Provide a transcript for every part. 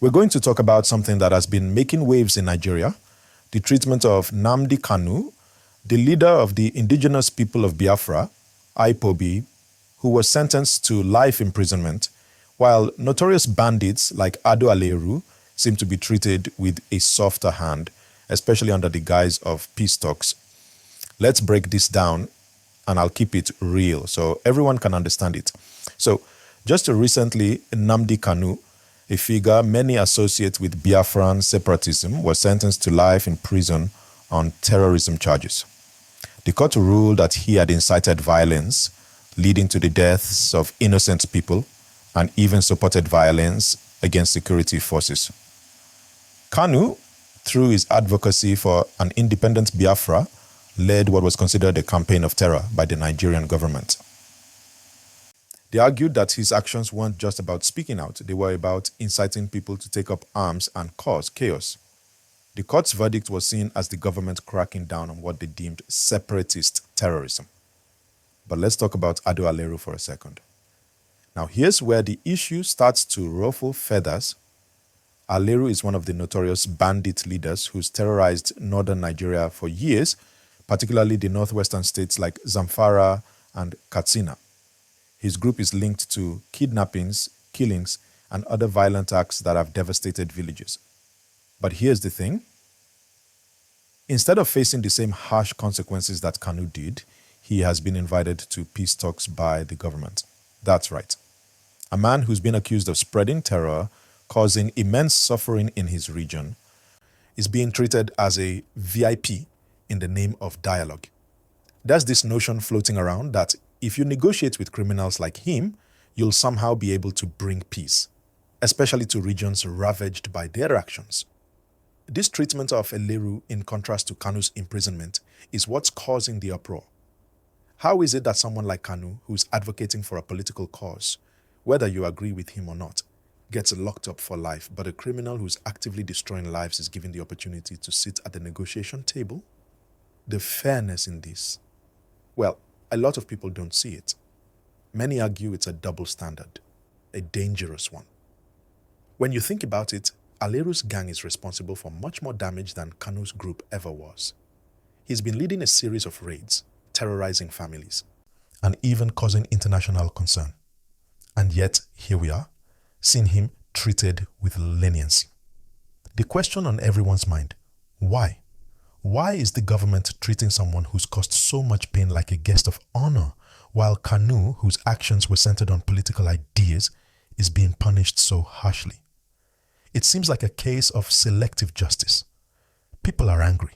We're going to talk about something that has been making waves in Nigeria, the treatment of Nnamdi Kanu, the leader of the indigenous people of Biafra, IPOB, who was sentenced to life imprisonment, while notorious bandits like Aleiru seem to be treated with a softer hand, especially under the guise of peace talks. Let's break this down, and I'll keep it real so everyone can understand it. So, just recently, Nnamdi Kanu, a figure many associate with Biafran separatism, was sentenced to life in prison on terrorism charges. The court ruled that he had incited violence, leading to the deaths of innocent people, and even supported violence against security forces. Kanu, through his advocacy for an independent Biafra, led what was considered a campaign of terror by the Nigerian government. They argued that his actions weren't just about speaking out, they were about inciting people to take up arms and cause chaos. The court's verdict was seen as the government cracking down on what they deemed separatist terrorism. But let's talk about Aleiru for a second. Now here's where the issue starts to ruffle feathers. Aleiru is one of the notorious bandit leaders who's terrorized northern Nigeria for years, particularly the northwestern states like Zamfara and Katsina. His group is linked to kidnappings, killings, and other violent acts that have devastated villages. But here's the thing. Instead of facing the same harsh consequences that Kanu did, he has been invited to peace talks by the government. That's right. A man who's been accused of spreading terror, causing immense suffering in his region, is being treated as a VIP in the name of dialogue. There's this notion floating around that if you negotiate with criminals like him, you'll somehow be able to bring peace, especially to regions ravaged by their actions. This treatment of Aleiru, in contrast to Kanu's imprisonment, is what's causing the uproar. How is it that someone like Kanu, who's advocating for a political cause, whether you agree with him or not, gets locked up for life, but a criminal who's actively destroying lives is given the opportunity to sit at the negotiation table? The fairness in this, well, a lot of people don't see it. Many argue it's a double standard, a dangerous one. When you think about it, Aleiru's gang is responsible for much more damage than Kanu's group ever was. He's been leading a series of raids, terrorizing families, and even causing international concern. And yet, here we are, seeing him treated with leniency. The question on everyone's mind, why? Why is the government treating someone who's caused so much pain like a guest of honor, while Kanu, whose actions were centered on political ideas, is being punished so harshly? It seems like a case of selective justice. People are angry.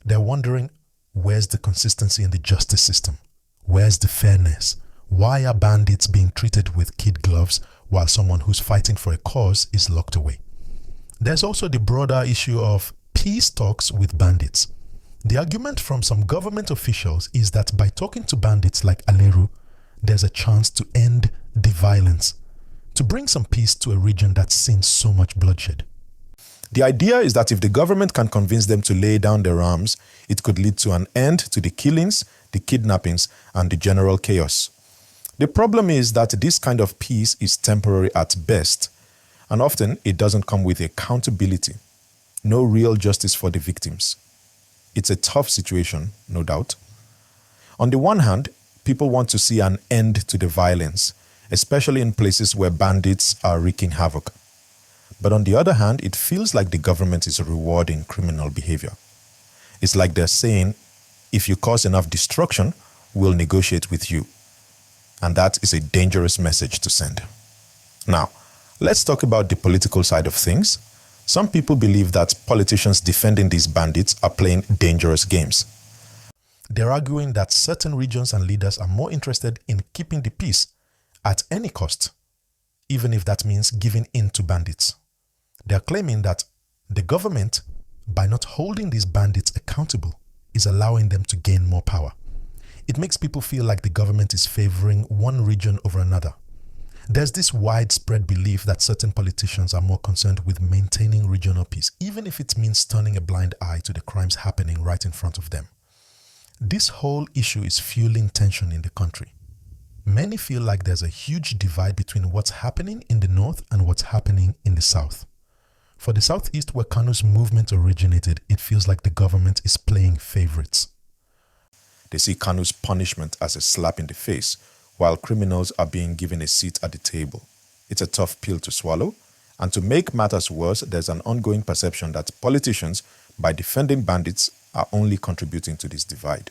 They're wondering, where's the consistency in the justice system? Where's the fairness? Why are bandits being treated with kid gloves while someone who's fighting for a cause is locked away? There's also the broader issue of peace talks with bandits. The argument from some government officials is that by talking to bandits like Aleiru, there's a chance to end the violence, to bring some peace to a region that's seen so much bloodshed. The idea is that if the government can convince them to lay down their arms, it could lead to an end to the killings, the kidnappings, and the general chaos. The problem is that this kind of peace is temporary at best, and often it doesn't come with accountability. No real justice for the victims. It's a tough situation, no doubt. On the one hand, people want to see an end to the violence, especially in places where bandits are wreaking havoc. But on the other hand, it feels like the government is rewarding criminal behavior. It's like they're saying, if you cause enough destruction, we'll negotiate with you. And that is a dangerous message to send. Now, let's talk about the political side of things. Some people believe that politicians defending these bandits are playing dangerous games. They're arguing that certain regions and leaders are more interested in keeping the peace at any cost, even if that means giving in to bandits. They're claiming that the government, by not holding these bandits accountable, is allowing them to gain more power. It makes people feel like the government is favoring one region over another. There's this widespread belief that certain politicians are more concerned with maintaining regional peace, even if it means turning a blind eye to the crimes happening right in front of them. This whole issue is fueling tension in the country. Many feel like there's a huge divide between what's happening in the north and what's happening in the south. For the Southeast, where Kanu's movement originated, it feels like the government is playing favorites. They see Kanu's punishment as a slap in the face, while criminals are being given a seat at the table. It's a tough pill to swallow, and to make matters worse, there's an ongoing perception that politicians, by defending bandits, are only contributing to this divide.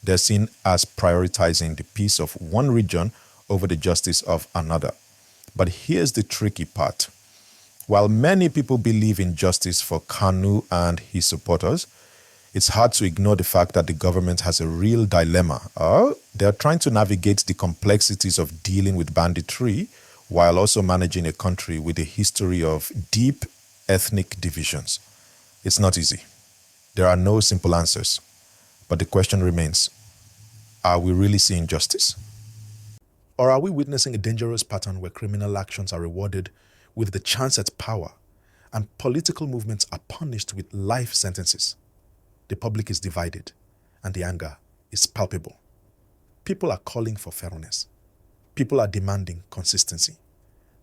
They're seen as prioritizing the peace of one region over the justice of another. But here's the tricky part. While many people believe in justice for Kanu and his supporters, it's hard to ignore the fact that the government has a real dilemma. They're trying to navigate the complexities of dealing with banditry while also managing a country with a history of deep ethnic divisions. It's not easy. There are no simple answers. But the question remains, are we really seeing justice? Or are we witnessing a dangerous pattern where criminal actions are rewarded with the chance at power and political movements are punished with life sentences? The public is divided and the anger is palpable. People are calling for fairness. People are demanding consistency.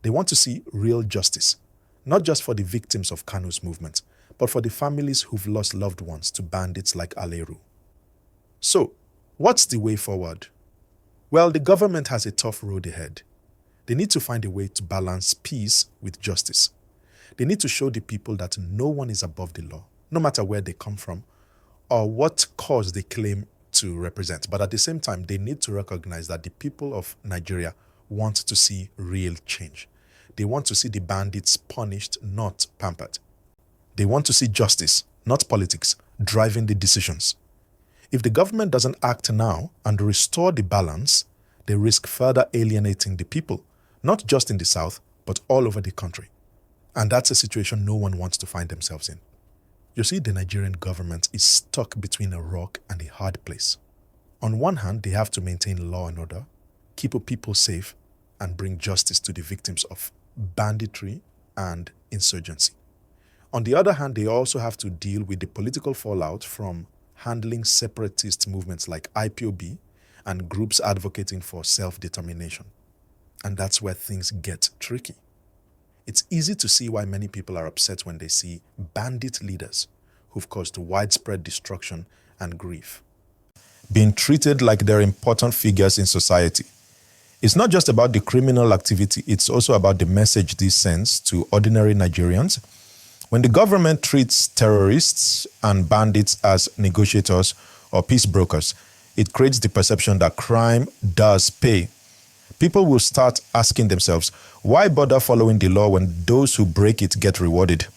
They want to see real justice, not just for the victims of Kanu's movement, but for the families who've lost loved ones to bandits like Aleiru. So, what's the way forward? Well, the government has a tough road ahead. They need to find a way to balance peace with justice. They need to show the people that no one is above the law, no matter where they come from or what cause they claim to represent. But at the same time, they need to recognize that the people of Nigeria want to see real change. They want to see the bandits punished, not pampered. They want to see justice, not politics, driving the decisions. If the government doesn't act now and restore the balance, they risk further alienating the people, not just in the South, but all over the country. And that's a situation no one wants to find themselves in. You see, the Nigerian government is stuck between a rock and a hard place. On one hand, they have to maintain law and order, keep people safe, and bring justice to the victims of banditry and insurgency. On the other hand, they also have to deal with the political fallout from handling separatist movements like IPOB and groups advocating for self-determination. And that's where things get tricky. It's easy to see why many people are upset when they see bandit leaders who've caused widespread destruction and grief being treated like they're important figures in society. It's not just about the criminal activity, it's also about the message this sends to ordinary Nigerians. When the government treats terrorists and bandits as negotiators or peace brokers, it creates the perception that crime does pay. People will start asking themselves, why bother following the law when those who break it get rewarded?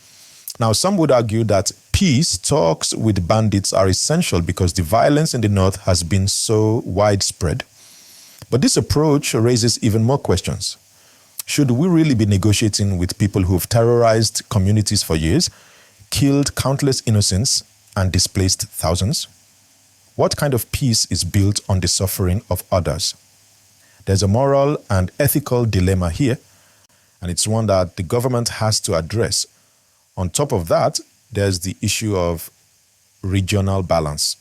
Now, some would argue that peace talks with bandits are essential because the violence in the north has been so widespread. But this approach raises even more questions. Should we really be negotiating with people who've terrorized communities for years, killed countless innocents, and displaced thousands? What kind of peace is built on the suffering of others? There's a moral and ethical dilemma here, and it's one that the government has to address. On top of that, there's the issue of regional balance.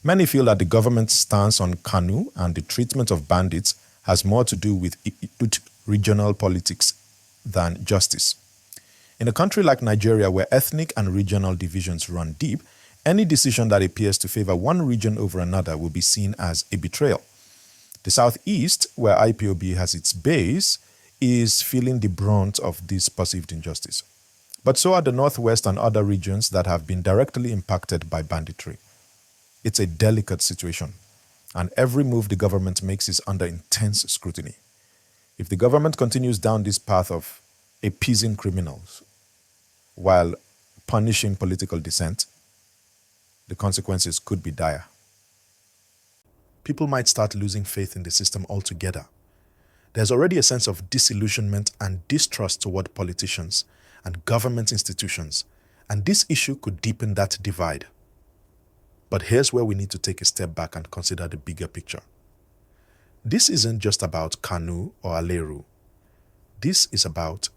Many feel that the government's stance on Kanu and the treatment of bandits has more to do with regional politics than justice. In a country like Nigeria, where ethnic and regional divisions run deep, any decision that appears to favor one region over another will be seen as a betrayal. The Southeast, where IPOB has its base, is feeling the brunt of this perceived injustice. But so are the Northwest and other regions that have been directly impacted by banditry. It's a delicate situation, and every move the government makes is under intense scrutiny. If the government continues down this path of appeasing criminals while punishing political dissent, the consequences could be dire. People might start losing faith in the system altogether. There's already a sense of disillusionment and distrust toward politicians and government institutions, and this issue could deepen that divide. But here's where we need to take a step back and consider the bigger picture. This isn't just about Kanu or Aleiru. This is about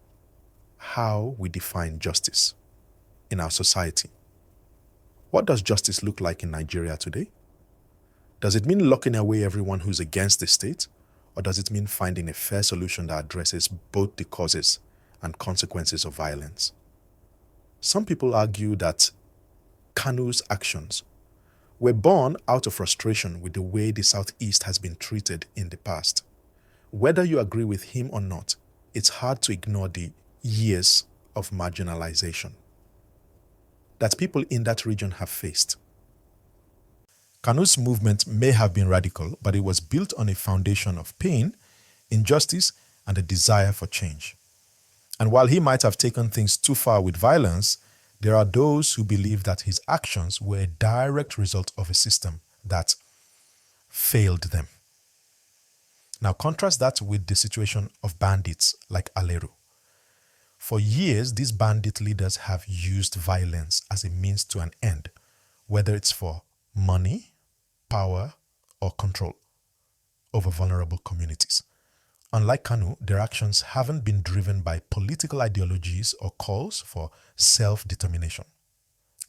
how we define justice in our society. What does justice look like in Nigeria today? Does it mean locking away everyone who's against the state? Or does it mean finding a fair solution that addresses both the causes and consequences of violence? Some people argue that Kanu's actions were born out of frustration with the way the Southeast has been treated in the past. Whether you agree with him or not, it's hard to ignore the years of marginalization that people in that region have faced. Kanu's movement may have been radical, but it was built on a foundation of pain, injustice, and a desire for change. And while he might have taken things too far with violence, there are those who believe that his actions were a direct result of a system that failed them. Now contrast that with the situation of bandits like Aleiru. For years, these bandit leaders have used violence as a means to an end, whether it's for money, power, or control over vulnerable communities. Unlike Kanu, their actions haven't been driven by political ideologies or calls for self-determination.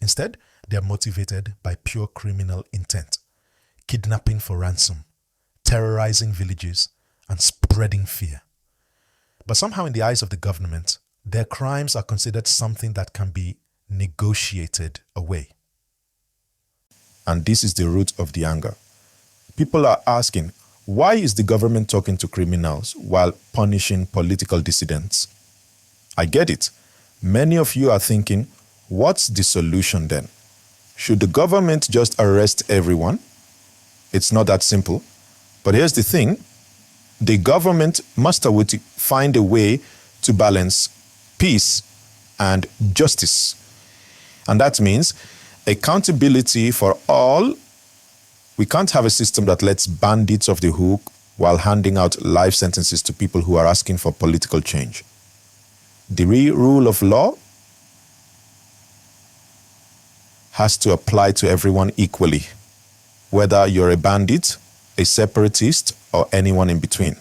Instead, they are motivated by pure criminal intent, kidnapping for ransom, terrorizing villages, and spreading fear. But somehow in the eyes of the government, their crimes are considered something that can be negotiated away. And this is the root of the anger. People are asking, why is the government talking to criminals while punishing political dissidents? I get it. Many of you are thinking, what's the solution then? Should the government just arrest everyone? It's not that simple. But here's the thing. The government must find a way to balance peace and justice. And that means accountability for all. We can't have a system that lets bandits off the hook while handing out life sentences to people who are asking for political change. The rule of law has to apply to everyone equally, whether you're a bandit, a separatist, or anyone in between.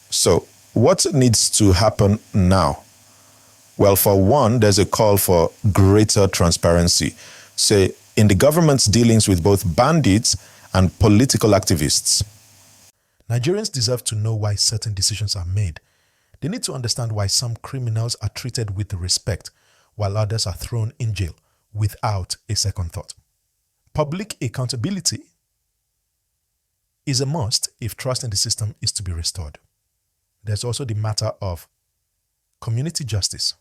So, what needs to happen now? Well, for one, there's a call for greater transparency. Say, in the government's dealings with both bandits and political activists. Nigerians deserve to know why certain decisions are made. They need to understand why some criminals are treated with respect, while others are thrown in jail without a second thought. Public accountability is a must if trust in the system is to be restored. There's also the matter of community justice.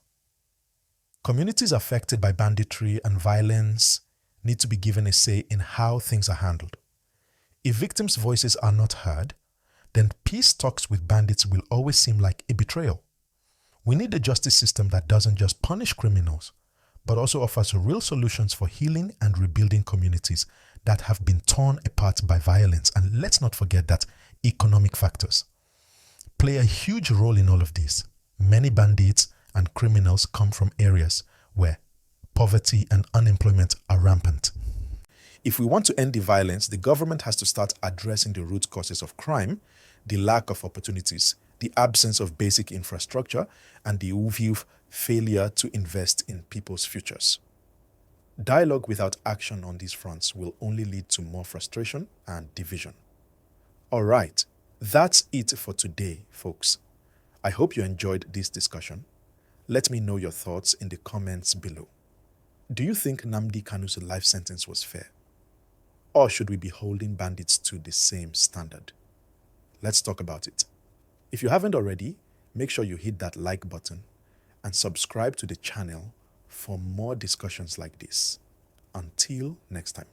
Communities affected by banditry and violence need to be given a say in how things are handled. If victims' voices are not heard, then peace talks with bandits will always seem like a betrayal. We need a justice system that doesn't just punish criminals, but also offers real solutions for healing and rebuilding communities that have been torn apart by violence. And let's not forget that economic factors play a huge role in all of this. Many bandits and criminals come from areas where poverty and unemployment are rampant. If we want to end the violence, the government has to start addressing the root causes of crime, the lack of opportunities, the absence of basic infrastructure, and the obvious failure to invest in people's futures. Dialogue without action on these fronts will only lead to more frustration and division. All right, that's it for today, folks. I hope you enjoyed this discussion. Let me know your thoughts in the comments below. Do you think Nnamdi Kanu's life sentence was fair? Or should we be holding bandits to the same standard? Let's talk about it. If you haven't already, make sure you hit that like button and subscribe to the channel for more discussions like this. Until next time.